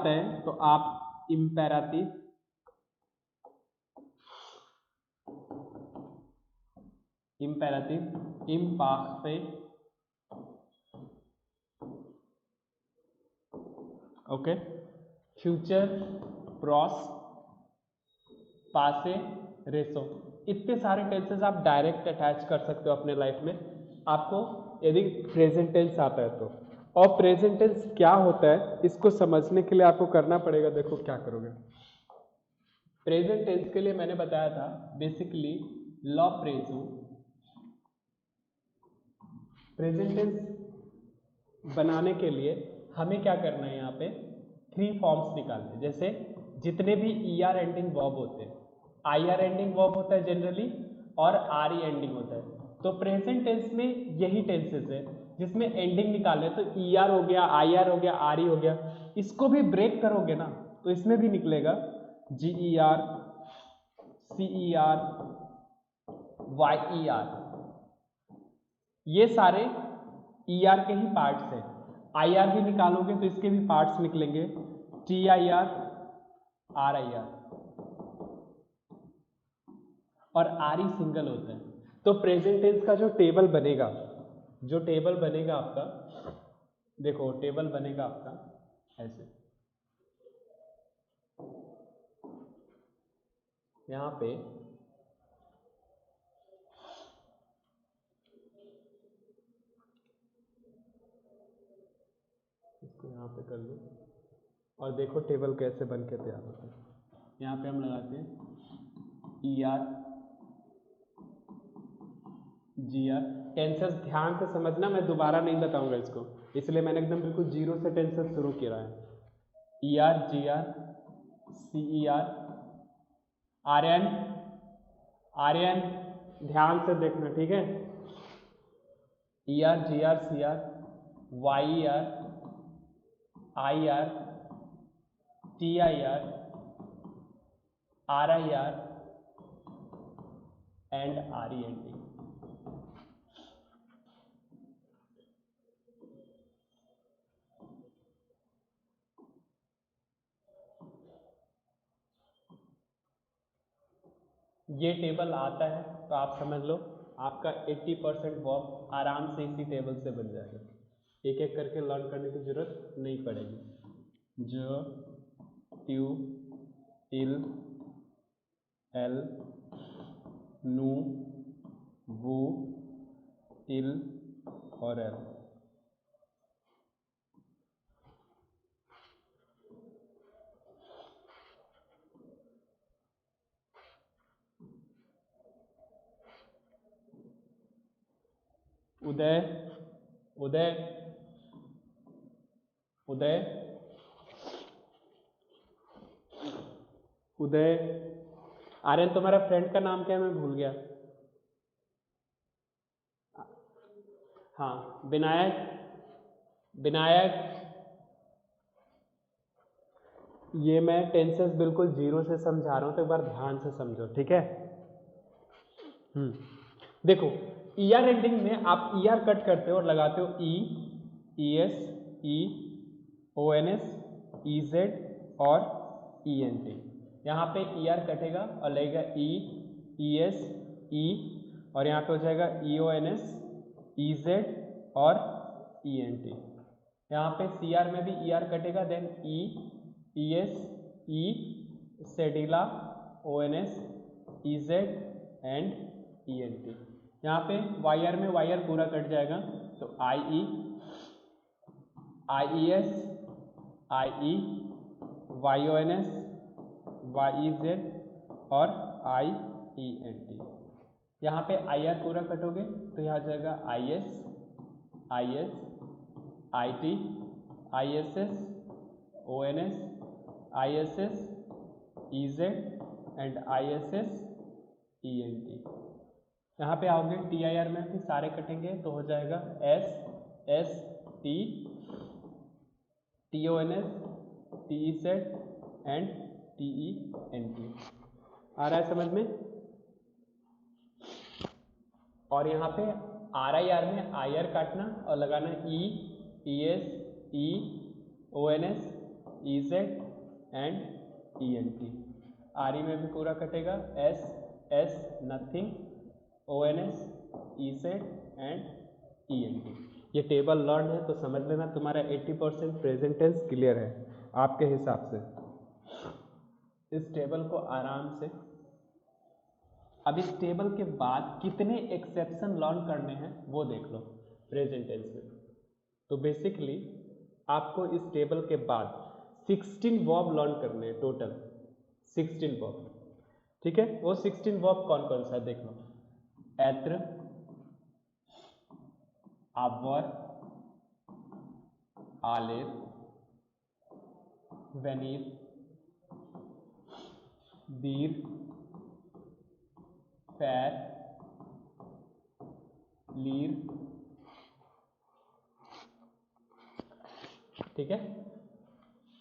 आता है तो आप इम्पेराटिव, इम्पार्फेक्ट, ओके, फ्यूचर, प्रॉस, पासे, रेसो, इतने सारे टेंसेस आप डायरेक्ट अटैच कर सकते हो अपने लाइफ में, आपको यदि प्रेजेंट टेंस आता है तो। और प्रेजेंट टेंस क्या होता है इसको समझने के लिए आपको करना पड़ेगा, देखो क्या करोगे। प्रेजेंट टेंस के लिए मैंने बताया था बेसिकली लॉ प्रेजो, प्रेजेंट टेंस बनाने के लिए हमें क्या करना है, यहाँ पे 3 फॉर्म्स निकालने। जैसे जितने भी ER एंडिंग वर्ब होते हैं, IR एंडिंग वर्ब होता है जनरली और RE एंडिंग होता है, तो प्रेजेंट टेंस में यही टेंसेस है जिसमें एंडिंग निकाले, तो ER हो गया, IR हो गया, RE हो गया। इसको भी ब्रेक करोगे ना तो इसमें भी निकलेगा GER, CER, YER, ये सारे ER के ही पार्ट्स हैं। IR भी निकालोगे तो इसके भी पार्ट्स निकलेंगे, TIR, RIR, और RE सिंगल होता है। तो प्रेजेंट टेंस का जो टेबल बनेगा, आपका, देखो टेबल बनेगा आपका ऐसे, यहाँ पे इसको यहाँ पे कर लो और देखो टेबल कैसे बन के तैयार होता है। यहाँ पे हम लगाते हैं ER, GR, टेंसेस ध्यान से समझना, मैं दोबारा नहीं बताऊंगा इसको, इसलिए मैंने एकदम बिल्कुल जीरो से टेंसेस शुरू किया है। ER, GR, CER, RN, ध्यान से देखना, ठीक है। ER, GR, CR, YER, IR, TIR, RIR and RE ending. ये टेबल आता है तो आप समझ लो आपका 80% वर्क आराम से इसी टेबल से बन जाएगा, एक एक करके लर्न करने की जरूरत नहीं पड़ेगी। ज, ट्यू, टिल, एल, नू, वू, टिल और एल। उदय, उदय, उदय, उदय। आर्यन तुम्हारा फ्रेंड का नाम क्या है, मैं भूल गया। हाँ, विनायक, विनायक। ये मैं टेंसेस बिल्कुल जीरो से समझा रहा हूँ तो एक बार ध्यान से समझो, ठीक है। देखो ER एंडिंग में आप ER कट करते हो और लगाते हो E, ES, E, ONS, EZ और ENT। यहाँ पे ER कटेगा और लगेगा E, ES, E और यहाँ पे हो जाएगा EONS, EZ और ENT। यहाँ पे CR में भी ER कटेगा, then E, ES, E, cedilla, ONS, EZ and ENT। यहाँ पे YR में YR पूरा कट जाएगा तो IE, IES, IE, YONS, YEZ और IENT। यहाँ पे IR पूरा कटोगे तो यहाँ आ जाएगा IS, IS, IT, ISS, ONS, ISS, EZ and ISS, ENT। यहाँ पे आओगे TIR में भी सारे कटेंगे तो हो जाएगा S, S, T, TONS, TEZ and TENT। आ रहा है समझ में? और यहाँ पे RIR में IR काटना और लगाना E, ES, E, ONS, EZ and ENT। RE में भी पूरा कटेगा, S nothing, ONS EZ and ENT। ये टेबल लर्न है तो समझ लेना तुम्हारा 80% प्रेजेंट टेंस क्लियर है आपके हिसाब से। इस टेबल को आराम से, अब इस टेबल के बाद कितने एक्सेप्शन लर्न करने हैं वो देख लो प्रेजेंट टेंस में। तो बेसिकली आपको इस टेबल के बाद 16 वर्ब लर्न करने हैं, टोटल 16 वर्ब। ठीक है, वो 16 वर्ब कौन कौन सा देख लो। ऐत्र, आवर, आलेर, वेनीर, दीर, फैर, लीर। ठीक है,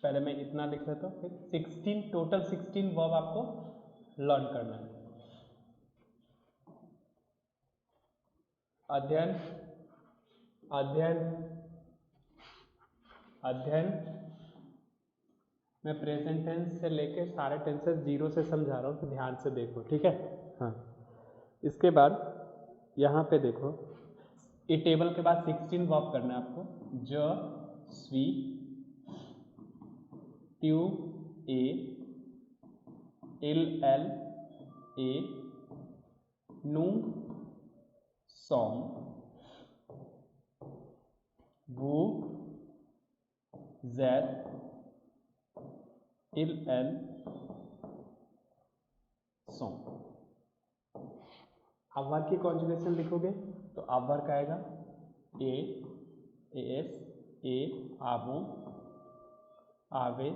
पहले मैं इतना लिख लेता हूँ, फिर 16 टोटल 16 वर्ब आपको लर्न करना है। अध्ययन, अध्ययन, अध्ययन। मैं प्रेजेंट टेंस से लेके सारे टेंसेस जीरो से समझा रहा हूँ तो ध्यान से देखो। ठीक है, हाँ। इसके बाद यहाँ पे देखो, ये टेबल के बाद 16 वर्ब करना है आपको। ज, स्वी, ट्यू, ए, इल, एल, ए, नू, सॉन्ग, वो, जेड, इल, एल, सॉन्ग। आवर की कॉन्जुगेशन लिखोगे तो आवर का आएगा ए, एस, ए, आवो, आवे,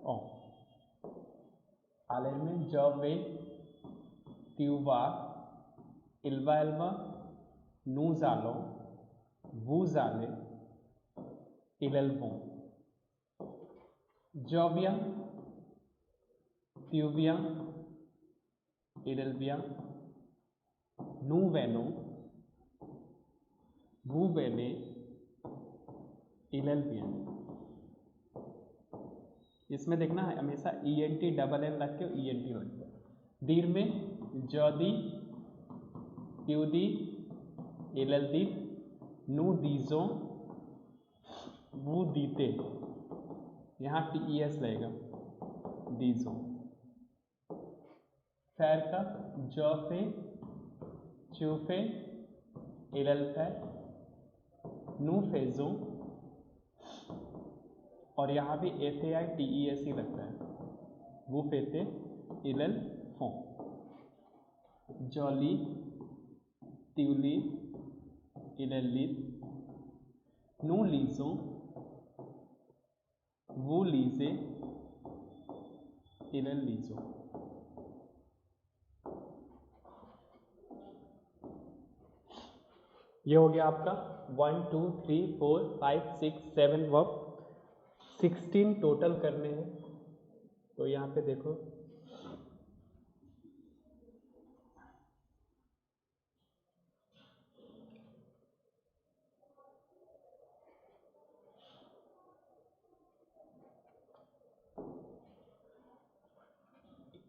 ओ। आलेर में ज, वे, त्युवा, इल्वा, एल्वा, नू, जालो, वू, जाले, इलेल्वो। जॉबिया, त्यूबिया, इलेल्विया, नू, वेनो, वू, वेने, इलेल्वियन। इसमें देखना है हमेशा ENT डबल एन रख के ENT हो जाए। दीर में जदी, त्यूदी, इलेल्दी, नू, दीजो, वू, दीते। यहाँ TES लगेगा, दीजो। फैर का जफे, चूफे, इलल्फे, नू, फेजो, और यहाँ भी FAI TES ही लगता है, वो फेते, इलल, फो। जॉली, त्यूली, इलल्ली, नू, लीजो, वो, लीजे, इलल, लीजो। ये हो गया आपका 1 2 3 4 5 6 7 वर्ब। 16 टोटल करने हैं। तो यहाँ पे देखो,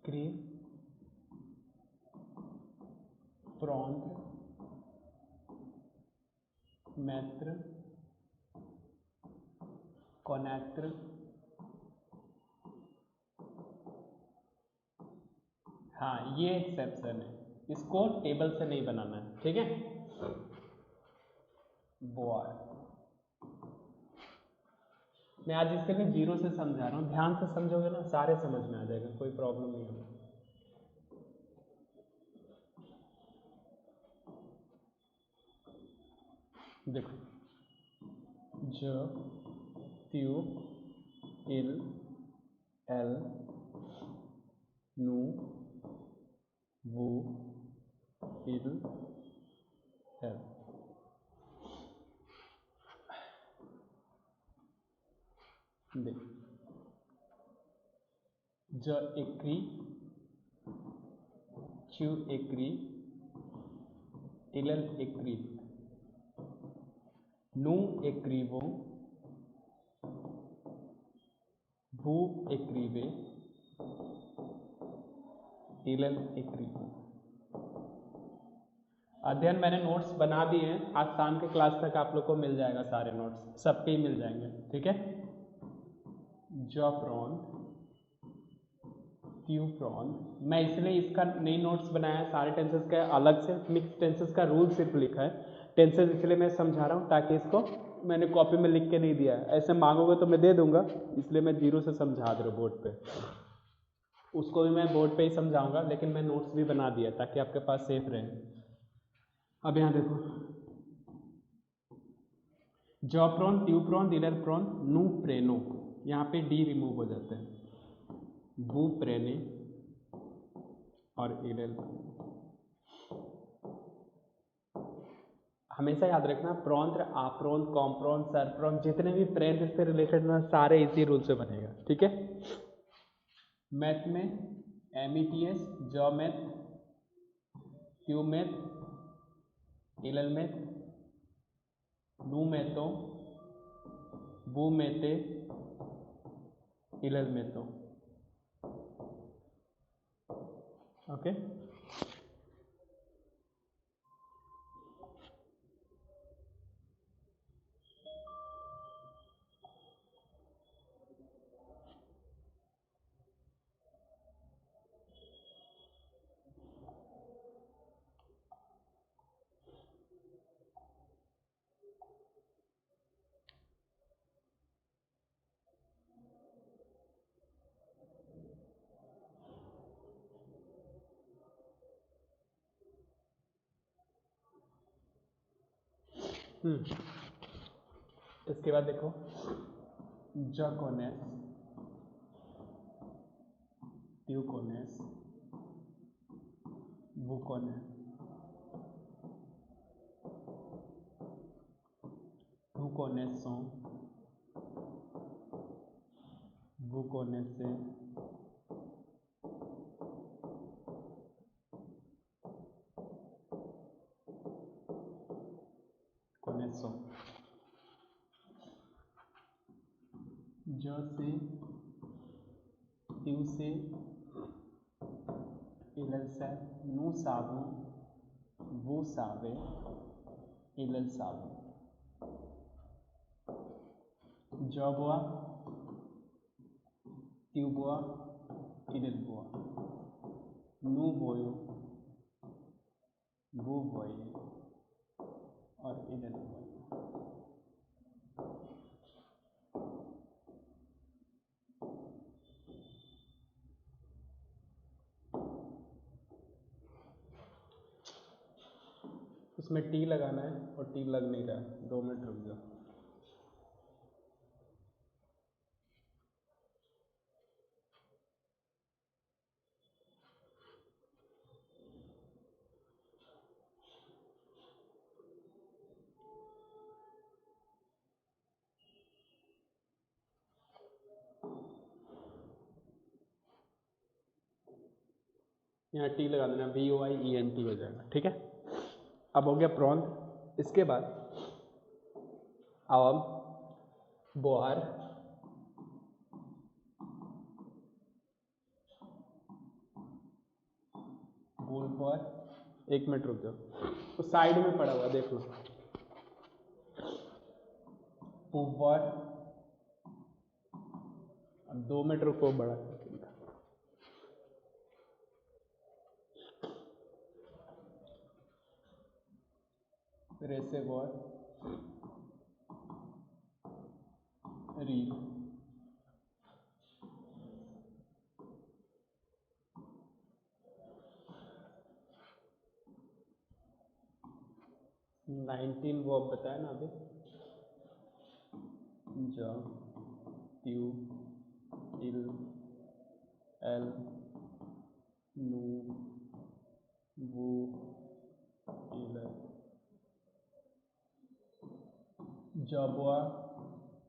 क्रीम, प्रॉन्त, मैत्र, कोनेत्र, हाँ ये एक्सेप्शन है, इसको टेबल से नहीं बनाना है। ठीक है, बोआर। मैं आज इसके लिए जीरो से समझा रहा हूँ, ध्यान से समझोगे ना सारे समझ में आ जाएगा, कोई प्रॉब्लम नहीं होगा। देखो, ज, त्यू, इल, एल, नू, वो, इल, एल। देख, ज एकरी, च्यू एकरी, इलल एकरी, नू एकरीवो, भू एक्रीवे इलल एक्रीवे। अध्ययन मैंने नोट्स बना दिए हैं, आज शाम के क्लास तक आप लोग को मिल जाएगा, सारे नोट्स सबके ही मिल जाएंगे, ठीक है। जॉप्रॉन ट्यूप्रॉन, मैं इसलिए इसका नई नोट्स बनाया, सारे टेंसेस का अलग से, मिक्स टेंसेस का रूल सिर्फ लिखा है, टेंसेस इसलिए मैं समझा रहा हूँ ताकि इसको मैंने कॉपी में लिख के नहीं दिया है, ऐसे मांगोगे तो मैं दे दूंगा, इसलिए मैं जीरो से समझा दे रहा हूँ बोर्ड पे। उसको भी मैं बोर्ड पे ही समझाऊंगा, लेकिन मैं नोट्स भी बना दिया ताकि आपके पास सेफ रहे। अब यहाँ देखो, जॉप्रॉन ट्यूप्रॉन इलरप्रॉन नू प्रेनो, यहाँ पे डी रिमूव हो जाते हैं, बू प्रेने और इलल। हमेशा याद रखना, प्रॉन्त्र आप्रॉन कॉम्प्रॉन सरप्रॉन जितने भी प्रेंट से रिलेटेड ना, सारे इसी रूल से बनेगा, ठीक है। मैथ में METS, जॉ मैथ, ट्यू मैथ, इलल मैथ, नू मैथो, बू मैथे, इलल मैथो, ओके। इसके बाद देखो, जकोनेस, ट्यूकोनेस, बुकोनेस, बुकोनेसों, बुकोनेसे, कोनेसो, जो से, ट्यू से, इलल से, नू साबु, वो सावे, इलल सावे, जॉबुआ, ट्यूबुआ, इलल बुआ, नू बोयो, वो बोये और इलल बोये। उसमें टी लगाना है और टी लग नहीं रहा है, 2 मिनट रुक जाओ। यहाँ टी लगा देना, VOIENT हो जाएगा, ठीक है। अब हो गया प्रॉन्त। इसके बाद अब हम बोआर, बुलबॉर, 1 मिनट रुक जाओ, तो साइड में पड़ा हुआ देख लो, पुबॉर, अब 2 मिनट रुको, बड़ा रेसेवॉर, रील, नाइनटीन वो अब बताया ना अभी, ज, ट्यू, इल, एल, नू, वो, इल, जबुआ,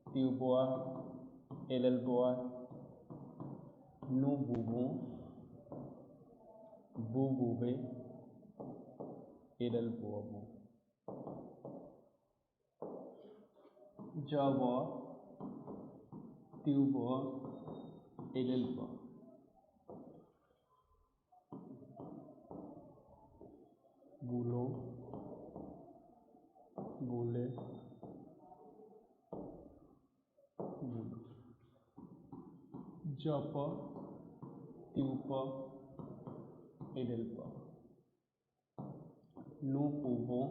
ट्यूबुआ, एलबुआ, नू बूबू, बू बूबे, इलल बुआबू, जबुआ, ट्यूबुआ, एल ब, बुलो, बुले, बुलो, जप, त्यूप, एल प, नु पूबो,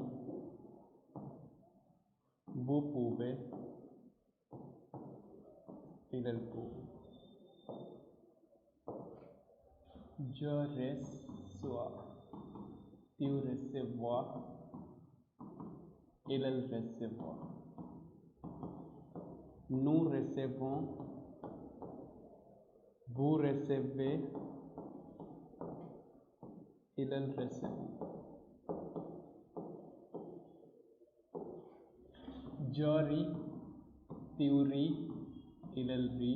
बु पूबे, एल पू, ज रेस स्वा, त्यू रेसे वा, एल रेसे वा, नु रेसे वो, बू रेसे वे, एल रेसे वो, जरी, त्यूरी, एल री,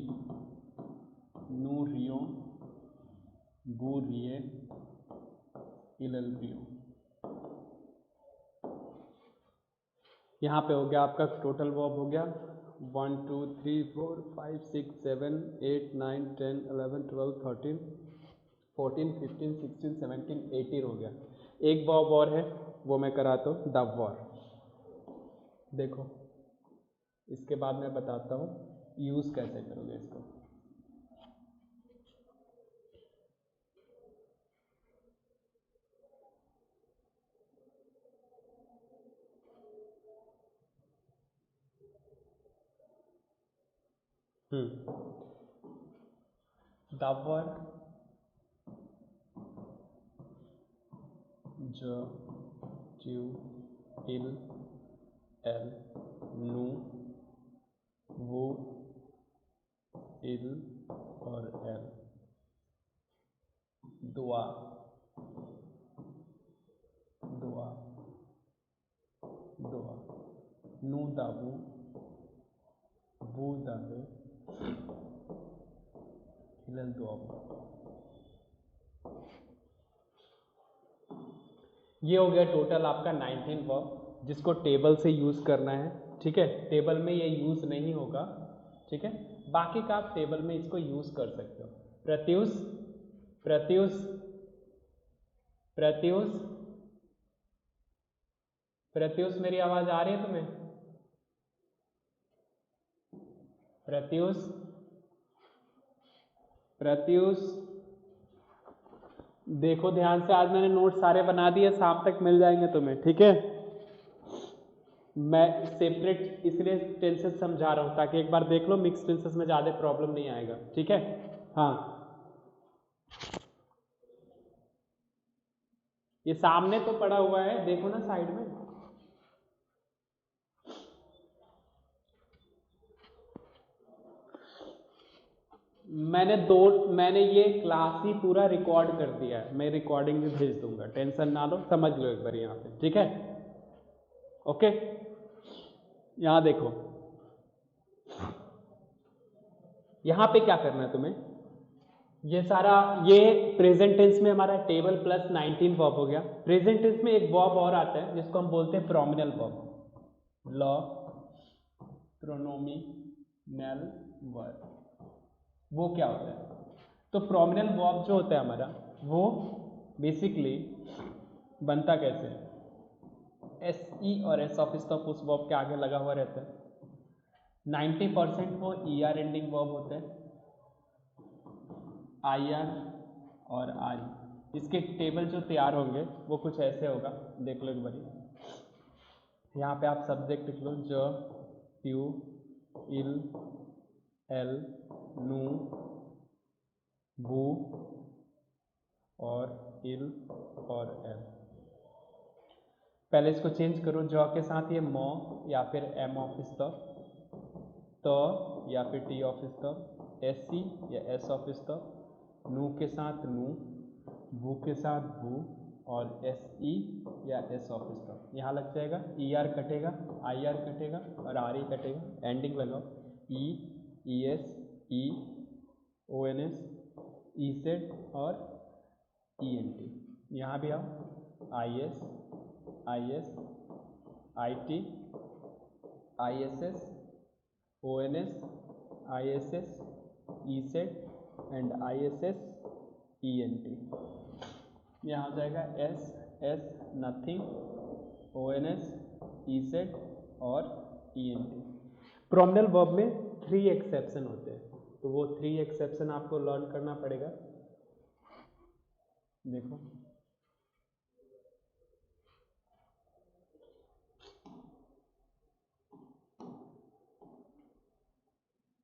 नु रियो, बू रिए, एल रियो। यहाँ पे हो गया आपका टोटल वर्ब हो गया 1 2 3 4 5 6 7 8 9 10 11 12 13 14 15 16 17 18 हो गया। एक वर्ब और है वो मैं कराता हूँ, द वॉर। देखो इसके बाद मैं बताता हूँ यूज कैसे करोगे इसको। द वॉर, ज, ट्यू, इल, एल, नु, वो, इल और एल, दुआ, दुआ, दुआ, नु दाबू, बू दाबे, इलल दुआबू। ये हो गया टोटल आपका 19 वर्ब जिसको टेबल से यूज करना है। ठीक है, टेबल में ये यूज नहीं होगा। ठीक है, बाकी का आप टेबल में इसको यूज कर सकते हो। प्रत्युष, प्रत्युष, प्रत्युष, प्रत्युष, मेरी आवाज आ रही है तुम्हें? प्रत्युष, प्रत्युष, देखो ध्यान से, आज मैंने नोट सारे बना दिए, शाम तक मिल जाएंगे तुम्हें। ठीक है, मैं सेपरेट इसलिए टेंसेस समझा रहा हूं ताकि एक बार देख लो, मिक्स टेंसेस में ज्यादा प्रॉब्लम नहीं आएगा। ठीक है, हाँ, ये सामने तो पड़ा हुआ है, देखो ना साइड में। मैंने ये क्लास ही पूरा रिकॉर्ड कर दिया है, मैं रिकॉर्डिंग भी भेज दूंगा, टेंशन ना लो, समझ लो एक बार यहाँ पे। ठीक है, ओके, यहां देखो, यहां पे क्या करना है तुम्हें, ये सारा, ये प्रेजेंट टेंस में हमारा टेबल प्लस 19 वर्ब हो गया। प्रेजेंट टेंस में एक वर्ब और आता है जिसको हम बोलते हैं प्रोमिनल वर्ब, लॉ, प्रोनोमिनल वर्ब। वो क्या होता है? तो प्रोमिनल वर्ब जो होता है हमारा, वो बेसिकली बनता कैसे है, एस ई और एस ऑफ स्टॉप उस वर्ब के आगे लगा हुआ रहता है। 90% वो ई आर एंडिंग वर्ब होते हैं, आई आर और आर। इसके टेबल जो तैयार होंगे वो कुछ ऐसे होगा, देख लो एक बारी। यहाँ पे आप सब्जेक्ट लिख लो, ज, ट्यू, इल, एल, नू, बू और इल और एल। पहले इसको चेंज करो, ज के साथ ये मॉ या फिर एम ऑफिस तो या फिर टी ऑफिस तो, एस सी या एस ऑफिस तो, नू के साथ नू, बू के साथ बू और एस ई या एस ऑफिस तो। यहाँ लग जाएगा, ई आर कटेगा, आई आर कटेगा और आर ई कटेगा, एंडिंग लगाओ, E, E S, E, O N S, E Z और ई एन टी। यहाँ भी आओ, I S, I S, I T, I S S, O N S, I S S, E Z and ISSENT। यहाँ हो जाएगा SS nothing, ONS EZ और ENT। Pronominal verb में 3 exception होते हैं, तो वो 3 एक्सेप्शन आपको लर्न करना पड़ेगा। देखो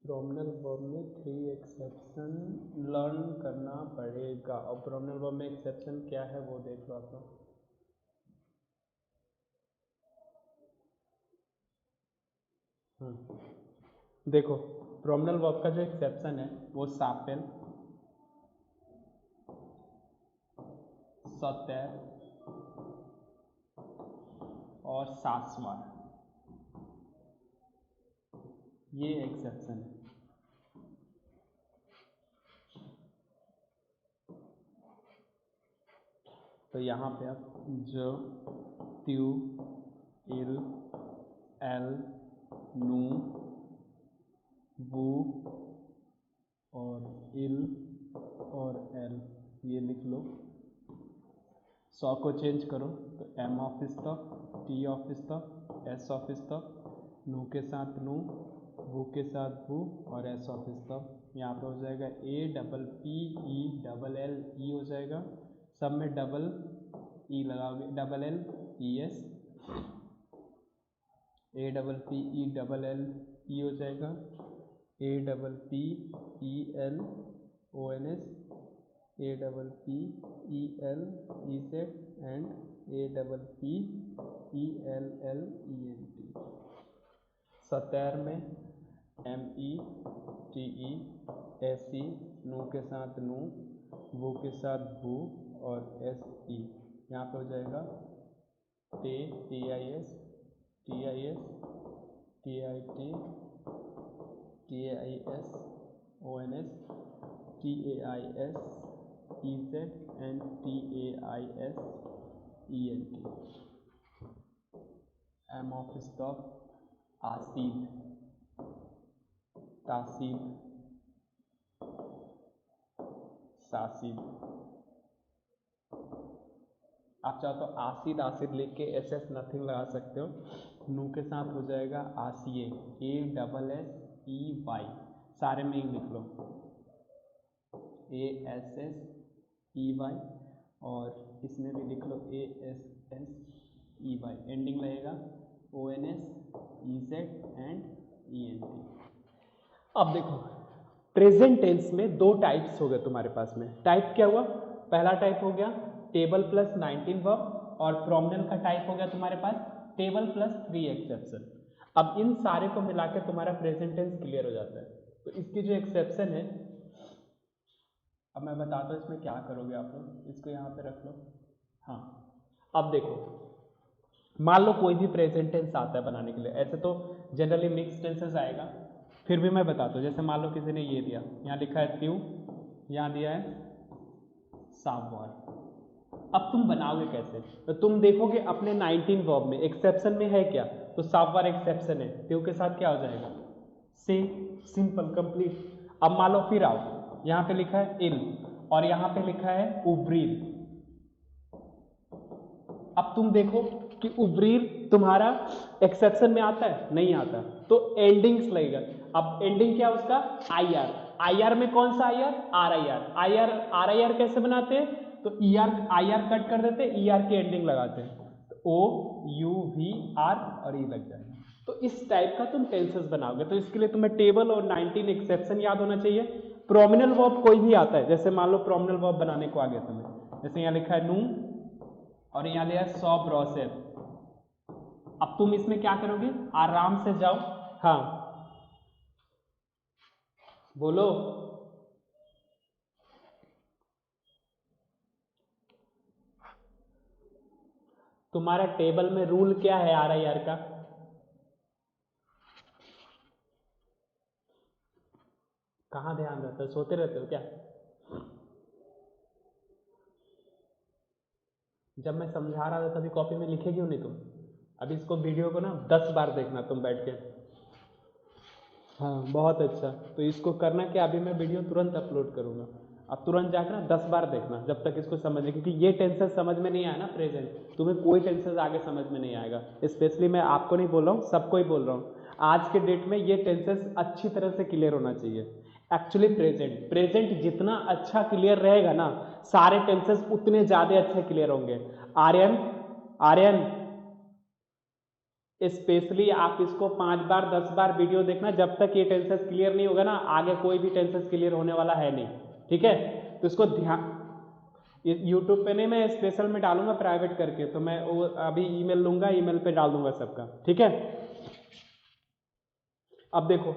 प्रोमिनल वर्ब में 3 एक्सेप्शन लर्न करना पड़ेगा। और प्रोमिनल वर्ब में एक्सेप्शन क्या है वो देख लो आप लोग। देखो प्रोमिनल वर्ब का जो एक्सेप्शन है वो सापेल, सतैर और सासवार, ये एक्सेप्शन है। तो यहाँ पे आप जो, त्यू, इल, एल, नू, वू और इल और एल ये लिख लो। 100 को चेंज करो तो M ऑफिस तक, T ऑफिस तक, S ऑफिस तक, नू के साथ नू, वू के साथ वू और S ऑफिस तक। यहाँ पे हो जाएगा APPELLE हो जाएगा, सब में डबल ई लगाओगे, LLES, APPELLE हो जाएगा, APPELONS, APPELEZ एंड APPELLENT। सतैर में METESE, नू के साथ नू, वू के साथ वू और SE। यहाँ पे हो जाएगा TIS, TIS, TIT, TAIS, ONS, TAIS, EZ and TAIS ENT। M of stop, आसीद, तासीद, सासीद। आप चाहो तो आसीद आसिद लिख के SS नथिंग लगा सकते हो। नू के साथ हो जाएगा आसिए, ASSEY, सारे में ही लिख लो ASSEY और इसमें भी लिख लो ASSEY। एंडिंग लगेगा ONS, EZ एंड ENT। अब देखो प्रेजेंट टेंस में 2 टाइप्स हो गए तुम्हारे पास में। टाइप क्या हुआ? पहला टाइप हो गया टेबल प्लस 19 वर्ब और प्रोमिनल का टाइप हो गया तुम्हारे पास टेबल प्लस 3 एक्सेप्शन। अब इन सारे को मिला के तुम्हारा प्रेजेंट टेंस क्लियर हो जाता है। तो इसकी जो एक्सेप्शन है, अब मैं बताता हूँ इसमें क्या करोगे आप लोग। इसको यहाँ पे रख लो। हाँ, अब देखो मान लो कोई भी प्रेजेंट टेंस आता है बनाने के लिए, ऐसे तो जनरली मिक्स टेंसेस आएगा, फिर भी मैं बताता हूँ। जैसे मान लो किसी ने ये दिया, यहाँ लिखा है त्यू, यहाँ दिया है साववार। अब तुम बनाओगे कैसे? तो तुम देखोगे अपने 19 वर्ब में एक्सेप्शन में है क्या, तो साववार एक्सेप्शन है, त्यू के साथ क्या हो जाएगा से, सिंपल कंप्लीट। अब मान लो फिर आओ, यहाँ पे लिखा है इल और यहाँ पे लिखा है उब्रीर। अब तुम देखो कि उब्रीर तुम्हारा एक्सेप्शन में आता है, नहीं आता, तो एंडिंग्स लगेगा। अब एंडिंग क्या उसका? IR। IR में कौन सा IR? RIR। RIR कैसे बनाते हैं? तो IR कट कर देते, ER की एंडिंग लगाते हैं, तो OUVR और E लग जाएगा। तो इस टाइप का तुम टेंसेस बनाओगे। तो इसके लिए तुम्हें टेबल और 19 एक्सेप्शन याद होना चाहिए। प्रोमिनल वर्ब कोई भी आता है, जैसे मान लो प्रोमिनल वर्ब बनाने को आ गया तुम्हें, जैसे यहाँ लिखा है नू और यहाँ लिया है सॉ ब्रॉसेप। अब तुम इसमें क्या करोगे? आराम से जाओ, हाँ बोलो। तुम्हारा टेबल में रूल क्या है RIR का? कहाँ ध्यान रहता है? सोते रहते हो क्या? जब मैं समझा रहा था तभी कॉपी में लिखे क्यों नहीं तुम? अब इसको वीडियो को ना 10 बार देखना तुम बैठ के। हाँ बहुत अच्छा। तो इसको करना क्या, अभी मैं वीडियो तुरंत अपलोड करूँगा, अब तुरंत जाकर ना 10 बार देखना जब तक इसको समझने, क्योंकि ये टेंसेस समझ में नहीं आया ना प्रेजेंट, तुम्हें कोई टेंसेस आगे समझ में नहीं आएगा। स्पेशली मैं आपको नहीं बोल रहा हूँ, सबको ही बोल रहा हूँ, आज के डेट में ये टेंसेस अच्छी तरह से क्लियर होना चाहिए। एक्चुअली प्रेजेंट जितना अच्छा क्लियर रहेगा ना, सारे टेंसेस उतने ज़्यादा अच्छे क्लियर होंगे। आर्यन स्पेशली आप इसको 5 बार 10 बार वीडियो देखना, जब तक ये टेंसेस क्लियर नहीं होगा ना, आगे कोई भी टेंसेस क्लियर होने वाला है नहीं, ठीक है। तो इसको ध्यान, यूट्यूब पे नहीं, मैं स्पेशल में डालूंगा प्राइवेट करके, तो मैं वो अभी ईमेल लूंगा, ईमेल पे डाल दूंगा सबका, ठीक है। अब देखो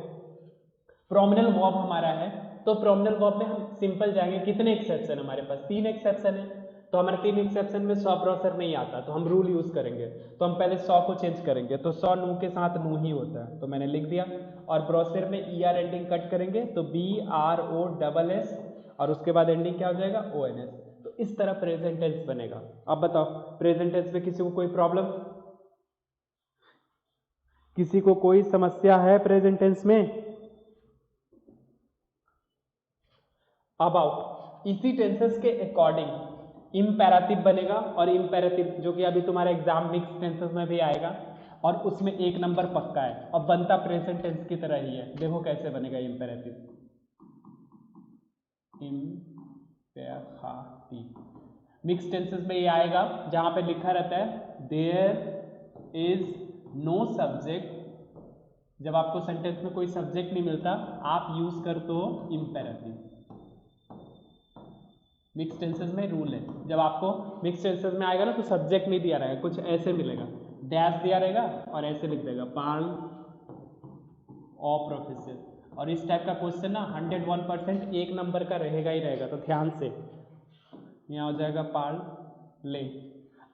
प्रोमिनल वर्ब हमारा है, तो प्रोमिनल वर्ब में हम सिंपल जाएंगे, कितने एक्सेप्शन हमारे पास, 3 एक्सेप्शन है, तो हमारे 3 एक्सेप्शन में सॉ प्रोसेसर नहीं आता, तो हम रूल यूज करेंगे, तो हम पहले सॉ को चेंज करेंगे, तो सॉ नू के साथ नू ही होता है, तो मैंने लिख दिया। और ब्रोसेर में ई आर एंडिंग कट करेंगे, तो BROSS, और उसके बाद एंडिंग क्या हो जाएगा, ONS। तो इस तरह प्रेजेंट टेंस बनेगा। अब बताओ प्रेजेंट टेंस में किसी को कोई प्रॉब्लम, किसी को कोई समस्या है प्रेजेंट टेंस में? अब आओ इसी टेंसेस के अकॉर्डिंग इम्पेरेटिव बनेगा, और इम्पेरेटिव जो कि अभी तुम्हारे एग्जाम मिक्स टेंसेस में भी आएगा, और उसमें 1 नंबर पक्का है, और बनता प्रेजेंट टेंस की तरह ही है। देखो कैसे बनेगा इम्पेरेटिव, मिक्स टेंसेस में ये आएगा जहां पे लिखा रहता है देयर इज नो सब्जेक्ट, जब आपको सेंटेंस में कोई सब्जेक्ट नहीं मिलता आप यूज करते हो इम्पेरेटिव। मिक्स टेंसेस में रूल है, जब आपको मिक्स टेंसेस में आएगा ना, तो सब्जेक्ट नहीं दिया रहेगा, कुछ ऐसे मिलेगा, डैश दिया रहेगा और ऐसे लिख देगा पार्ल ऑफ प्रोफेसर, और इस टाइप का क्वेश्चन ना 101% 1 नंबर का रहेगा ही रहेगा, तो ध्यान से यहाँ हो जाएगा पार्ल ले।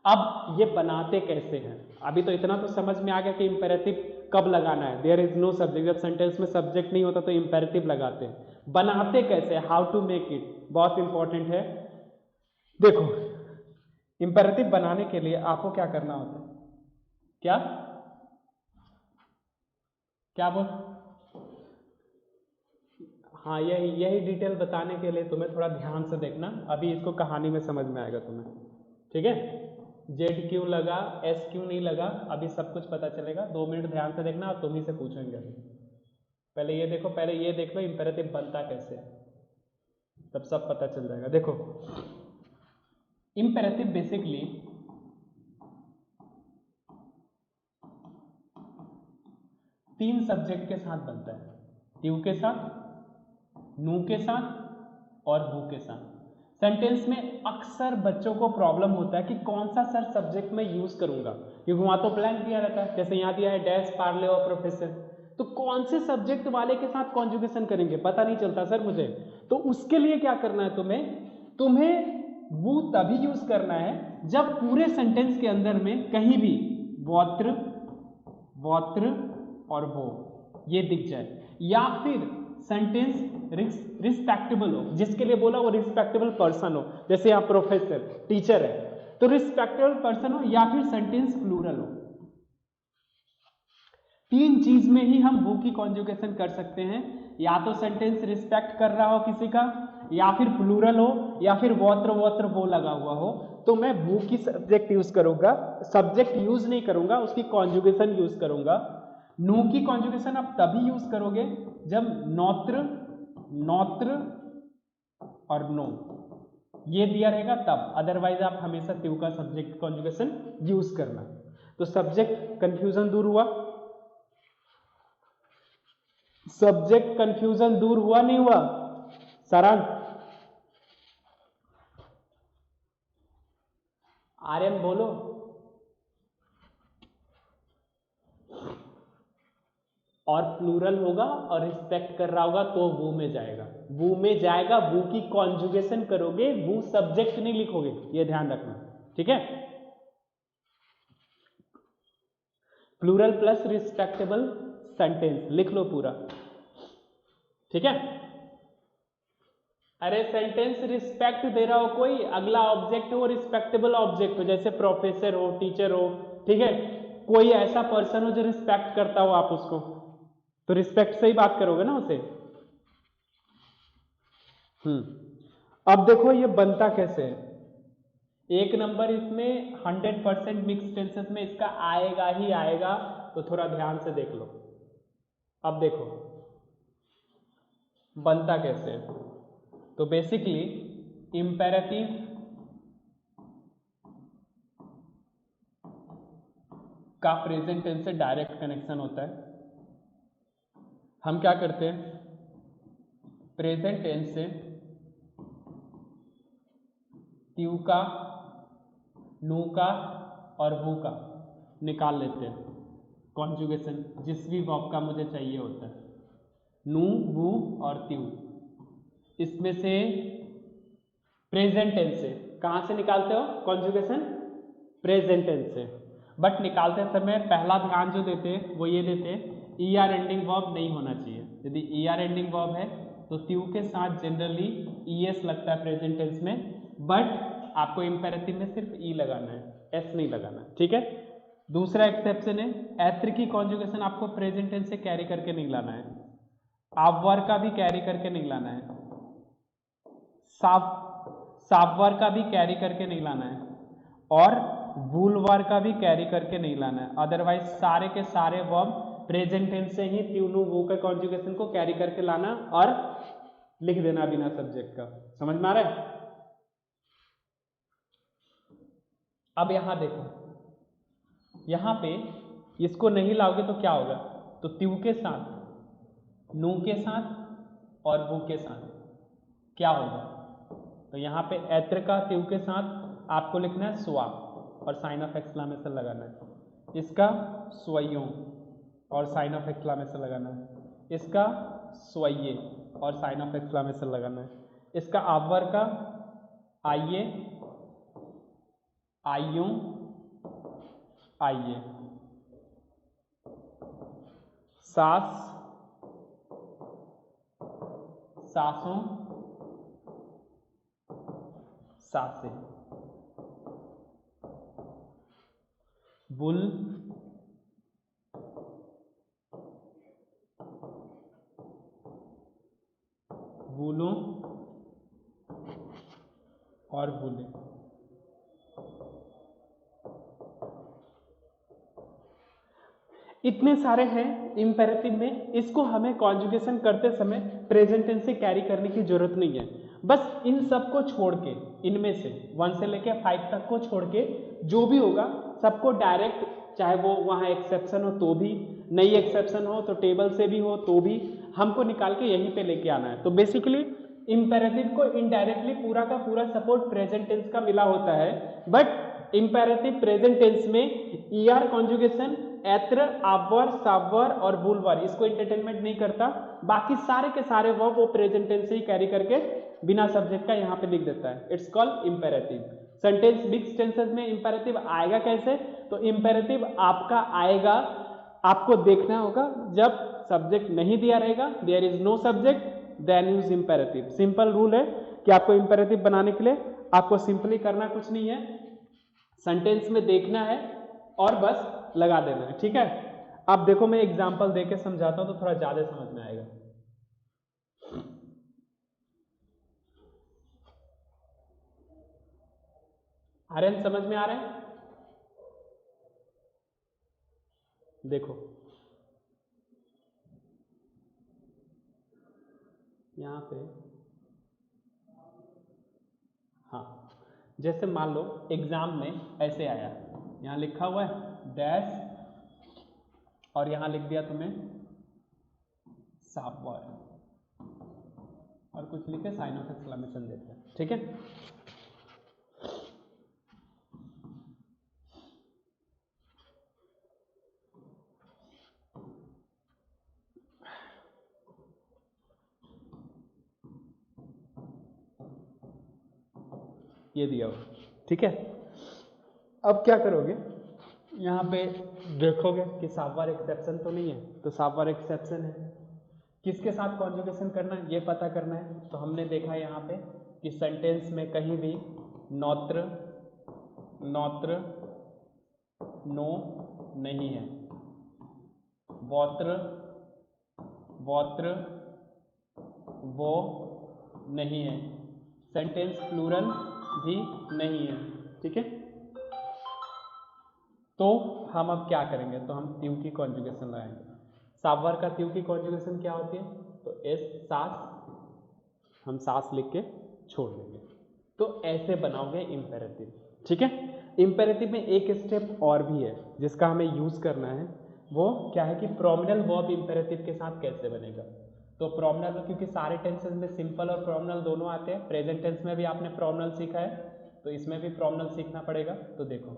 अब ये बनाते कैसे हैं, अभी तो इतना तो समझ में आ गया कि इंपेरेटिव कब लगाना है, देयर इज नो सब्जेक्ट, जब सेंटेंस में सब्जेक्ट नहीं होता तो इंपेरेटिव लगाते हैं। बनाते कैसे, हाउ टू मेक इट, बहुत इंपॉर्टेंट है। देखो इंपेरेटिव बनाने के लिए आपको क्या करना होता है, क्या क्या बोल, हाँ यही डिटेल बताने के लिए तुम्हें थोड़ा ध्यान से देखना, अभी इसको कहानी में समझ में आएगा तुम्हें, ठीक है। जेड क्यों लगा, एस क्यों नहीं लगा, अभी सब कुछ पता चलेगा, 2 मिनट ध्यान से देखना और तुम ही से पूछेंगे अभी। पहले ये देखो, पहले ये देख लो इंपेरेटिव बनता कैसे, तब सब पता चल जाएगा। देखो इंपेरेटिव बेसिकली तीन सब्जेक्ट के साथ बनता है, ट्यू के साथ, नू के साथ और हु के साथ। सेंटेंस में अक्सर बच्चों को प्रॉब्लम होता है कि कौन सा सर सब्जेक्ट में यूज करूंगा, क्योंकि वहां तो प्लान किया रहता है, जैसे यहाँ दिया है डैश पार्ले और प्रोफेसर, तो कौन से सब्जेक्ट वाले के साथ कॉन्जुगेशन करेंगे पता नहीं चलता सर मुझे। तो उसके लिए क्या करना है तुम्हें वो तभी यूज करना है जब पूरे सेंटेंस के अंदर में कहीं भी वॉत्र वॉत्र और वो ये दिख जाए, या फिर सेंटेंस रिस्पेक्टेबल हो, जिसके लिए बोला वो रिस्पेक्टेबल पर्सन हो, जैसे आप प्रोफेसर टीचर है तो रिस्पेक्टेबल पर्सन हो, या फिर सेंटेंस प्लूरल हो। 3 चीज में ही हम वो की कॉन्जुगेशन कर सकते हैं, या तो सेंटेंस रिस्पेक्ट कर रहा हो किसी का, या फिर प्लूरल हो, या फिर वॉत्र वॉत्र वो लगा हुआ हो। तो मैं वो की सब्जेक्ट यूज करूंगा, सब्जेक्ट यूज नहीं करूंगा, उसकी कॉन्जुगेशन यूज करूंगा। नो की कॉन्जुगेशन आप तभी यूज करोगे जब नौत्र नौत्र और नो ये दिया रहेगा तब, अदरवाइज आप हमेशा ट्यू का सब्जेक्ट कॉन्जुगेशन यूज करना। तो सब्जेक्ट कंफ्यूजन दूर हुआ, सब्जेक्ट कंफ्यूजन दूर हुआ नहीं हुआ सारांश? आर्यन बोलो। और प्लूरल होगा और रिस्पेक्ट कर रहा होगा तो वो में जाएगा, वो में जाएगा, वो की कॉन्जुगेशन करोगे, वो सब्जेक्ट नहीं लिखोगे, ये ध्यान रखना, ठीक है। प्लूरल प्लस रिस्पेक्टेबल सेंटेंस लिख लो पूरा, ठीक है। अरे सेंटेंस रिस्पेक्ट दे रहा हो कोई, अगला ऑब्जेक्ट हो रिस्पेक्टेबल ऑब्जेक्ट हो, जैसे प्रोफेसर हो, टीचर हो, ठीक है, कोई ऐसा पर्सन हो जो रिस्पेक्ट करता हो आप उसको, तो रिस्पेक्ट से ही बात करोगे ना उसे। अब देखो ये बनता कैसे है। एक नंबर इसमें 100% मिक्स टेंसेस में इसका आएगा ही आएगा, तो थोड़ा ध्यान से देख लो। अब देखो बनता कैसे है। तो बेसिकली इंपेरेटिव का प्रेजेंट टेंस से डायरेक्ट कनेक्शन होता है। हम क्या करते हैं, प्रेजेंट टेंस से त्यू का, नू का और वू का निकाल लेते हैं कॉन्जुगेशन, जिस भी वर्ब का मुझे चाहिए होता है, नू, वू और त्यू। इसमें से प्रेजेंट टेंस से कहां से निकालते हो कॉन्जुगेशन, प्रेजेंट टेंस से। बट निकालते समय पहला ध्यान जो देते हैं वो ये देते हैं ER एंडिंग वर्ब नहीं होना चाहिए। यदि ER एंडिंग वर्ब है तो त्यू के साथ जनरली ES लगता है प्रेजेंट टेंस में, बट आपको इंपेरेटिव में सिर्फ E लगाना है, S नहीं लगाना, ठीक है। दूसरा एक्सेप्शन है, एत्र की कॉन्जुगेशन आपको प्रेजेंट टेंस से कैरी करके नहीं लाना है, आवर का भी कैरी करके नहीं लाना है, सावर का भी कैरी करके नहीं लाना है, और वुलवर का भी कैरी करके नहीं लाना है। अदरवाइज सारे के सारे वर्ब प्रेजेंट टेंस से ही त्यू, नु, वू के कॉन्जुगेशन को कैरी करके लाना और लिख देना बिना सब्जेक्ट का। समझ में आ रहा है? अब यहां देखो, यहां पे इसको नहीं लाओगे तो क्या होगा, तो त्यू के साथ, नू के साथ और वू के साथ क्या होगा, तो यहां पे एत्र का त्यू के साथ आपको लिखना है स्वा और साइन ऑफ एक्सक्लेमेशन लगाना है। इसका स्वयों और साइन ऑफ एक्सक्लेमेशन लगाना है। इसका स्वये और साइन ऑफ एक्सक्लेमेशन लगाना है। इसका आवर का आइए, आइयों, आइए, सास, सासों, सासे, बुल, बुलों और बुले। इतने सारे हैं इंपेरेटिव में, इसको हमें कॉन्जुगेशन करते समय प्रेजेंट टेंस से कैरी करने की जरूरत नहीं है। बस इन सब को छोड़ के, इनमें से 1 से लेके 5 तक को छोड़ के जो भी होगा सबको डायरेक्ट, चाहे वो वहां एक्सेप्शन हो तो भी, नई एक्सेप्शन हो तो टेबल से भी हो तो भी, हमको निकाल के यहीं पे लेके आना है। तो बेसिकली इंपेरेटिव को इनडायरेक्टली पूरा का पूरा सपोर्ट प्रेजेंट टेंस का मिला होता है, बट इंपेरेटिव प्रेजेंट टेंस में ER कॉन्जुगेशन एत्र, आवर, सावर और बुलवर इसको एंटरटेनमेंट नहीं करता। बाकी सारे के सारे वर्ब वो प्रेजेंट टेंस से ही कैरी करके बिना सब्जेक्ट का यहाँ पे लिख देता है। It's called imperative. Sentence mix tenses में इंपेरेटिव आएगा कैसे, तो इंपेरेटिव आपका आएगा, आपको देखना होगा जब सब्जेक्ट नहीं दिया रहेगा, there is no subject, then use imperative. Simple rule है कि आपको इंपेरेटिव बनाने के लिए आपको सिंपली करना कुछ नहीं है, सेंटेंस में देखना है और बस लगा देना है, ठीक है। अब देखो मैं एग्जांपल देके समझाता हूं तो थोड़ा ज्यादा समझ में आएगा। आर्यन समझ में आ रहा है? देखो यहां पे, हाँ, जैसे मान लो एग्जाम में ऐसे आया, यहां लिखा हुआ है डैश और यहां लिख दिया तुम्हें सावर और कुछ लिखे साइन ऑफ एक्सक्लेमेशन देते हैं, ठीक है। ये दिया हुआ, ठीक है। अब क्या करोगे, यहाँ पे देखोगे कि सावर एक्सेप्शन तो नहीं है, तो सावर एक्सेप्शन है, किसके साथ कॉन्जुगेशन करना है ये पता करना है। तो हमने देखा यहाँ पे कि सेंटेंस में कहीं भी नौत्र, नौत्र, नो नहीं है, वौत्र, वॉत्र, वो नहीं है, सेंटेंस प्लूरल भी नहीं है। ठीक है, तो हम अब क्या करेंगे, तो हम त्यू की कॉन्जुगेशन लगाएंगे। सावर का त्यू की कॉन्जुगेशन क्या होती है, तो एस सास, हम सास लिख के छोड़ देंगे। तो ऐसे बनाओगे इंपेरेटिव। ठीक है, इंपेरेटिव में एक स्टेप और भी है जिसका हमें यूज करना है। वो क्या है कि प्रोमिनल वर्ब इंपेरेटिव के साथ कैसे बनेगा। तो प्रोमिनल, क्योंकि सारे टेंसेस में सिंपल और प्रोमिनल दोनों आते हैं, प्रेजेंट टेंस में भी आपने प्रोमिनल सीखा है, तो इसमें भी प्रोमिनल सीखना पड़ेगा। तो देखो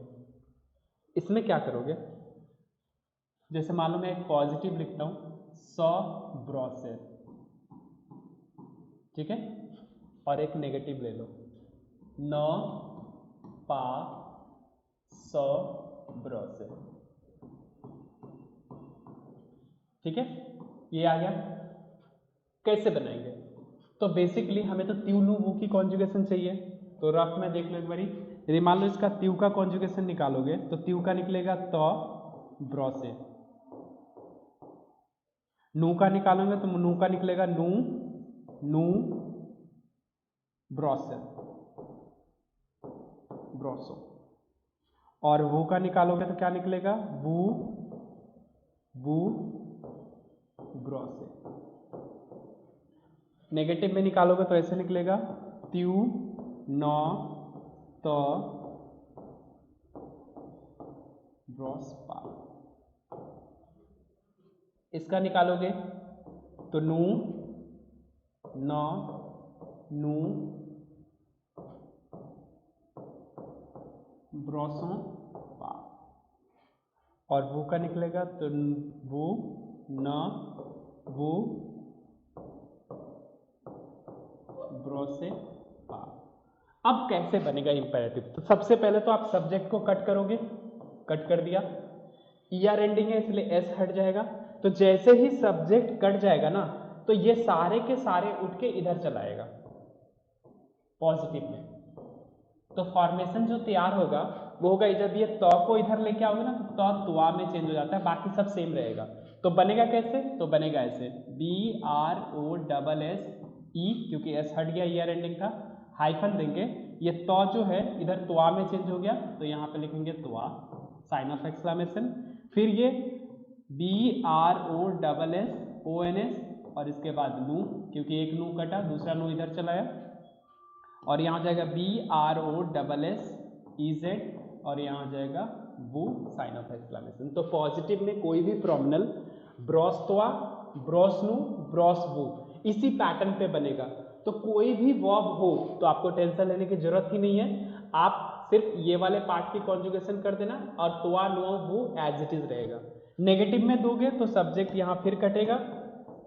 इसमें क्या करोगे, जैसे मान लो मैं एक पॉजिटिव लिखता हूं, सॉ ब्रॉसेर, ठीक है, और एक नेगेटिव ले लो, न पा सौ ब्रॉसेर। ठीक है, ये आ गया। कैसे बनाएंगे, तो बेसिकली हमें तो त्यू नु वू की कॉन्जुगेशन चाहिए। तो रफ में देख लो एक बारी, यदि मान लो इसका त्यू का कॉन्जुगेशन निकालोगे तो त्यू का निकलेगा तो ब्रॉसे, नू का निकालोगे तो नू का निकलेगा नू नू ब्रॉसेर ब्रॉसो, और वो का निकालोगे तो क्या निकलेगा वू वू ब्रॉसे। नेगेटिव में निकालोगे तो ऐसे निकलेगा त्यू नौ तो ब्रॉस पा। इसका निकालोगे तो नू नौ नू ब्रॉसों पा, और वो का निकलेगा तो वो न वो ब्रॉसे पा। अब कैसे बनेगा इंपेरेटिव, तो सबसे पहले तो आप सब्जेक्ट को कट करोगे, कट कर दिया, ईआर एंडिंग है इसलिए एस हट जाएगा। तो जैसे ही सब्जेक्ट कट जाएगा ना, तो ये सारे के सारे उठ के इधर चला आएगा पॉजिटिव में। तो फॉर्मेशन जो तैयार होगा वो होगा, जब ये तो को इधर लेके आओगे ना तो तुआ में चेंज हो जाता है, बाकी सब सेम रहेगा। तो बनेगा कैसे, तो बनेगा ऐसे B R O double S E, क्योंकि एस हट गया, ईआर एंडिंग था, हाइफन देंगे, ये तो जो है इधर तुआ में चेंज हो गया, तो यहाँ पे लिखेंगे तुआ, साइन ऑफ एक्सक्लेमेशन। फिर ये B R O double S O N S, और इसके बाद नू, क्योंकि एक नू कटा दूसरा नू इधर चलाया, और यहाँ जाएगा B R O double S E Z, और यहाँ जाएगा वो, साइन ऑफ एक्सक्लेमेशन। तो पॉजिटिव में कोई भी प्रोमिनल ब्रॉस्तवा ब्रॉसनू ब्रॉसवू इसी पैटर्न पे बनेगा। तो कोई भी वर्ब हो तो आपको टेंशन लेने की जरूरत ही नहीं है, आप सिर्फ ये वाले पार्ट की कॉन्जुगेशन कर देना और तोआ नो वो एज इट इज रहेगा। नेगेटिव में दोगे तो सब्जेक्ट यहाँ फिर कटेगा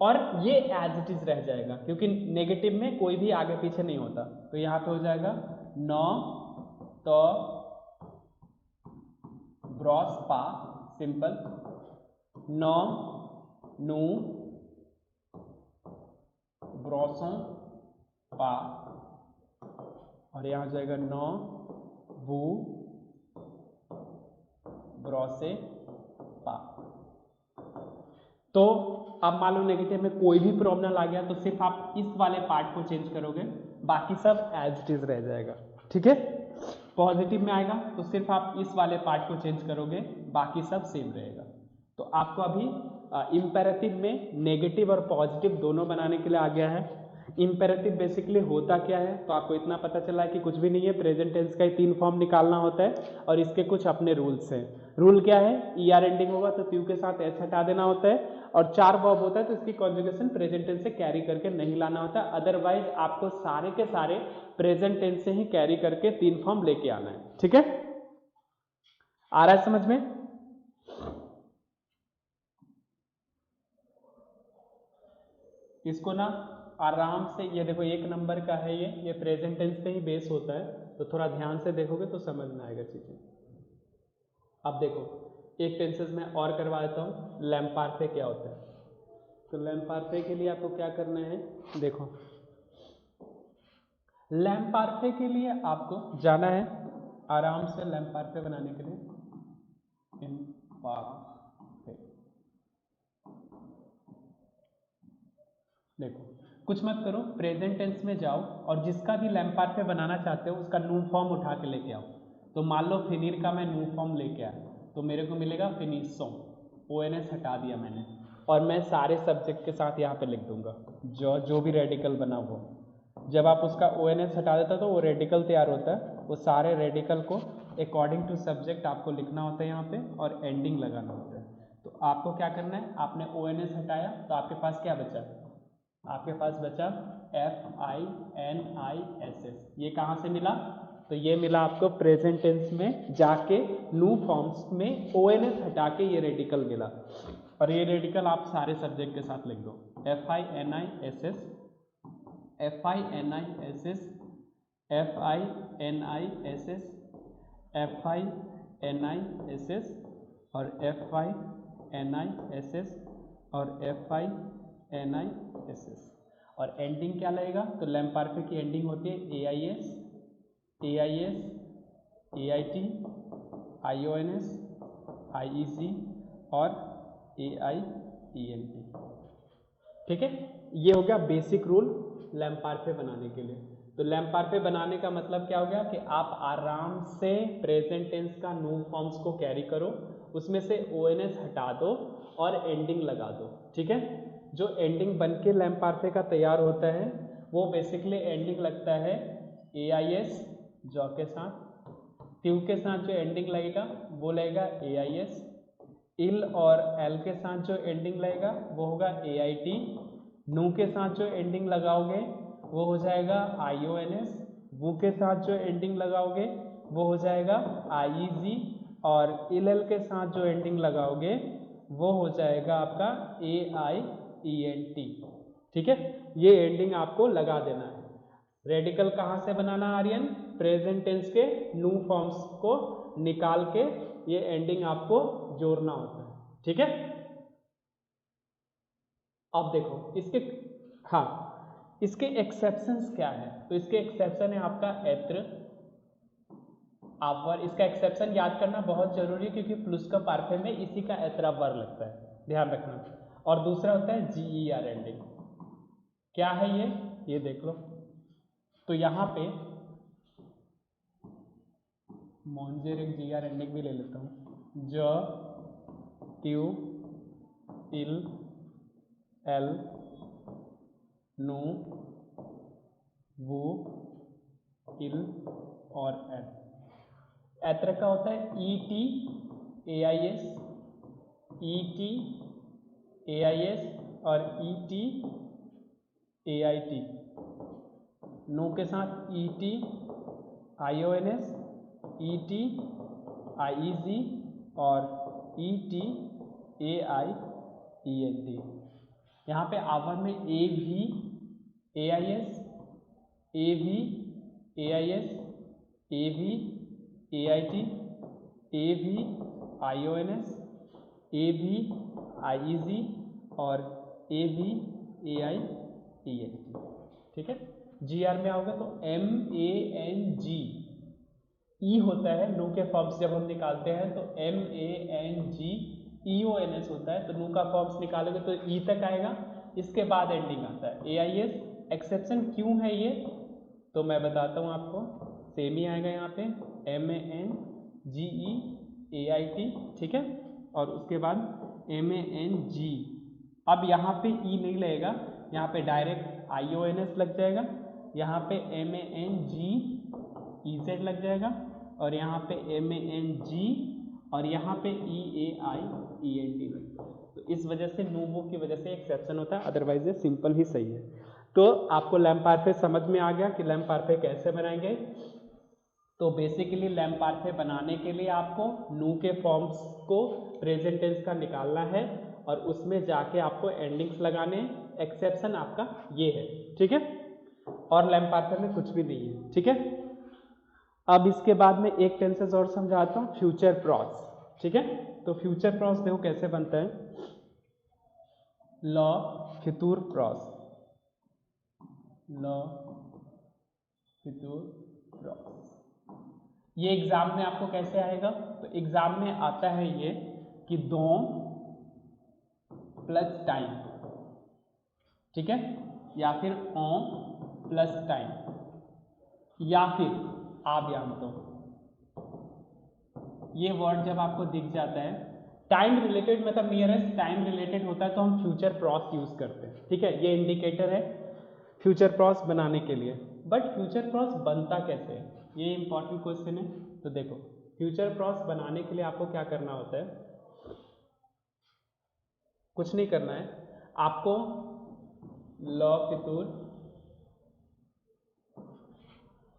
और ये एज इट इज रह जाएगा, क्योंकि नेगेटिव में कोई भी आगे पीछे नहीं होता। तो यहाँ पे हो जाएगा नौ तो ब्रॉस पा, सिंपल, नौ नू ब्रॉसों पा, और यहाँ जाएगा नौ वो ब्रॉसे पा। तो अब मान लो नेगेटिव में कोई भी प्रोमिनल आ गया तो सिर्फ आप इस वाले पार्ट को चेंज करोगे, बाकी सब एज इट इज रह जाएगा। ठीक है, पॉजिटिव में आएगा तो सिर्फ आप इस वाले पार्ट को चेंज करोगे, बाकी सब सेम रहेगा। तो आपको अभी इंपेरेटिव में नेगेटिव और पॉजिटिव दोनों बनाने के लिए आ गया है। इंपेरेटिव बेसिकली होता क्या है, तो आपको इतना पता चला है कि कुछ भी नहीं है, प्रेजेंट टेंस का ही 3 फॉर्म निकालना होता है और इसके कुछ अपने रूल्स हैं। रूल क्या है, ईआर एंडिंग होगा तो त्यू के साथ एस हटा देना होता है, और 4 वर्ब होता है तो इसकी कॉन्जुगेशन प्रेजेंट टेंस से कैरी करके नहीं लाना होता, अदरवाइज आपको सारे के सारे प्रेजेंट टेंस से ही कैरी करके 3 फॉर्म लेके आना है। ठीक है, आ रहा है समझ में? इसको ना आराम से, ये देखो 1 नंबर का है, ये प्रेजेंट टेंस पे ही बेस होता है, तो थोड़ा ध्यान से देखोगे तो समझ में आएगा चीजें। अब देखो एक टेंसेस में और करवा देता हूँ, लैम्पार्फे क्या होता है। तो लैम्पार्फे के लिए आपको क्या करना है, देखो लैम्पार्फे के लिए आपको जाना है आराम से, लैम्पार्फे बनाने के लिए इम्पार्फे, देखो कुछ मत करो, प्रेजेंट टेंस में जाओ और जिसका भी लैम्पार्फे बनाना चाहते हो उसका नू फॉर्म उठा के लेके आओ। तो मान लो फिनीर का मैं नू फॉर्म लेके आया तो मेरे को मिलेगा फिनिसो, ONS हटा दिया मैंने, और मैं सारे सब्जेक्ट के साथ यहाँ पे लिख दूंगा जो भी रेडिकल बना वो। जब आप उसका ONS हटा देता तो वो रेडिकल तैयार होता है, वो सारे रेडिकल को अकॉर्डिंग टू सब्जेक्ट आपको लिखना होता है यहाँ पे और एंडिंग लगाना होता है। तो आपको क्या करना है, आपने ONS हटाया तो आपके पास क्या बचा, आपके पास बचा FINISS। ये कहाँ से मिला, तो ये मिला आपको प्रेजेंट टेंस में जाके नू फॉर्म्स में ONS हटा के ये रेडिकल मिला, और ये रेडिकल आप सारे सब्जेक्ट के साथ लिख दो। FINISS FINISS FINISS FINISS और FINISS और FINISS, और एंडिंग क्या लगेगा, तो लैम्पार्फे की एंडिंग होती है AIS AIS AIT IONS IEC और AIENT। ठीक है, ये हो गया बेसिक रूल लैम्पार्फे बनाने के लिए। तो लैम्पार्फे बनाने का मतलब क्या हो गया कि आप आराम से प्रेजेंट टेंस का नू फॉर्म्स को कैरी करो, उसमें से ONS हटा दो और एंडिंग लगा दो। ठीक है, जो एंडिंग बन के लैम्पार्फे का तैयार होता है वो बेसिकली एंडिंग लगता है AIS जॉ के साथ, ट्यू के साथ जो एंडिंग लगेगा वो लगेगा AIS, इल और एल के साथ जो एंडिंग लगेगा वो होगा AIT, नू के साथ जो एंडिंग लगाओगे वो हो जाएगा IONS, वू के साथ जो एंडिंग लगाओगे वो हो जाएगा IEG, और इल के साथ जो एंडिंग लगाओगे वो हो जाएगा आपका AIENT। ठीक है, ये एंडिंग आपको लगा देना है। रेडिकल कहाँ से बनाना आर्यन, प्रेजेंट टेंस के नू फॉर्म्स को निकाल के ये एंडिंग आपको जोड़ना होता है। ठीक है, अब देखो इसके, हाँ इसके एक्सेप्शंस क्या है, तो इसके एक्सेप्शन है आपका एत्र आवर। इसका एक्सेप्शन याद करना बहुत जरूरी है क्योंकि प्लुस्कपार्फे में इसी का एत्र वर लगता है, ध्यान रखना। और दूसरा होता है GER एंडिंग। क्या है ये देख लो। तो यहाँ पे मोंजेर एक GER एंडिंग भी ले लेता हूँ, ज ट्यू इल एल नू वो इल और एल। एत्र का होता है ET AIS ET AIS और ET AIT, नो के साथ ET IONS ET IEG और ET AIENT। यहाँ पे आवर में AV AIS AV AIS AV AIT AV IONS AV IEG और AV AIENT। ठीक है, GR में आओगे तो MANG ई होता है, नू के फॉर्म्स जब हम निकालते हैं तो MANG EONS होता है, तो नू का फॉर्म्स निकालोगे तो ई तक आएगा, इसके बाद एंडिंग आता है AIS। एक्सेप्शन क्यों है ये, तो मैं बताता हूँ आपको, सेम ही आएगा यहाँ पे MANGEAIT। ठीक है, और उसके बाद MANG, अब यहाँ पे ई नहीं लगेगा, यहाँ पे डायरेक्ट IONS लग जाएगा, यहाँ पे MANGEZ लग जाएगा, और यहाँ पे MANG, और यहाँ पे EAIENT लग जाएगा। तो इस वजह से नूवो की वजह से एक्सेप्शन होता है, अदरवाइज ये सिंपल ही सही है। तो आपको लैम्पार्फे समझ में आ गया कि लैम्पार्फे कैसे बनाएंगे। तो बेसिकली लैम्पार्फे बनाने के लिए आपको नू के फॉर्म्स को प्रेजेंट टेंस का निकालना है और उसमें जाके आपको एंडिंग्स लगाने। एक्सेप्शन आपका ये है, ठीक है, और लैम्पार्फे में कुछ भी नहीं है। ठीक है, अब इसके बाद में एक टेंसेस और समझाता हूँ, फ्यूचर प्रॉस। ठीक है, तो फ्यूचर प्रॉस देखो कैसे बनता है, लॉ फितूर प्रॉस, लॉ फितूर प्रॉस। ये एग्जाम में आपको कैसे आएगा, तो एग्जाम में आता है ये कि दो प्लस टाइम। ठीक है, या फिर ओ प्लस टाइम, या फिर आप याद दो, ये वर्ड जब आपको दिख जाता है टाइम रिलेटेड, मतलब नियरेस्ट टाइम रिलेटेड होता है तो हम फ्यूचर प्रॉस यूज करते हैं। ठीक है, ये इंडिकेटर है फ्यूचर प्रॉस बनाने के लिए। बट फ्यूचर प्रॉस बनता कैसे है, ये इंपॉर्टेंट क्वेश्चन है। तो देखो, फ्यूचर प्रॉस बनाने के लिए आपको क्या करना होता है, कुछ नहीं करना है आपको। लॉ-फितूर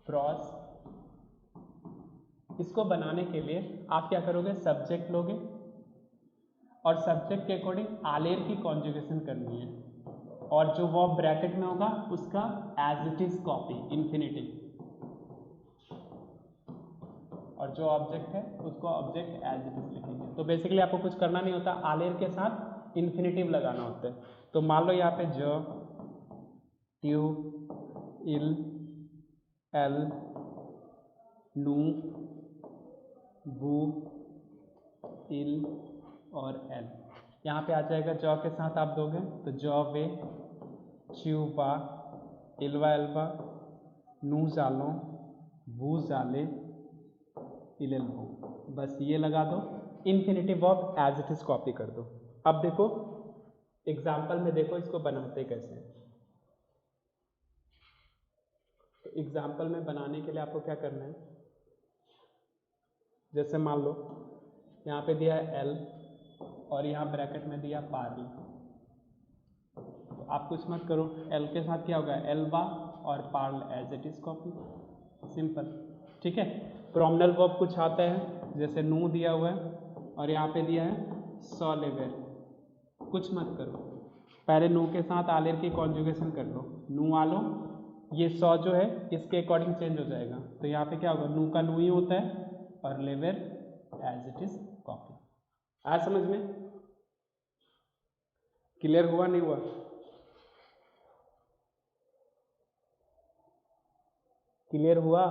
प्रॉस, इसको बनाने के लिए आप क्या करोगे, सब्जेक्ट लोगे और सब्जेक्ट के अकॉर्डिंग आलेर की कॉन्जुगेशन करनी है, और जो वर्ब ब्रैकेट में होगा उसका as it is copy infinitive, और जो ऑब्जेक्ट है उसको ऑब्जेक्ट एज इट इज लिखेंगे। तो बेसिकली आपको कुछ करना नहीं होता, आलेर के साथ इन्फिनिटिव लगाना होता है। तो मान लो यहाँ पे ज, ट्यू, इल, एल, नू, वू, इल और एल। यहाँ पे आ जाएगा जॉ के साथ आप दोगे तो जॉ वे, च्यू बा, इलवा एल्बा, नू जालो, वू जाले, इलेल वो। बस ये लगा दो, infinitive verb as it is copy कर दो। अब देखो एग्जाम्पल में, देखो इसको बनाते कैसे हैं। तो एग्जाम्पल में बनाने के लिए आपको क्या करना है, जैसे मान लो यहाँ पे दिया है एल और यहाँ ब्रैकेट में दिया पार्ल, तो आप कुछ मत करो, एल के साथ क्या होगा, एल्बा और पार्ल as it is copy, simple. ठीक है, प्रोमिनल वर्ब कुछ आता है, जैसे नू दिया हुआ है और यहाँ पे दिया है सॉलेवेर, कुछ मत करो, पहले नू के साथ आलेर की कॉन्जुगेशन कर लो, नू आलो, ये सौ जो है इसके अकॉर्डिंग चेंज हो जाएगा, तो यहाँ पे क्या होगा, नू का नू ही होता है और लेवेर एज इट इज कॉपी। आज समझ में क्लियर हुआ नहीं हुआ, क्लियर हुआ?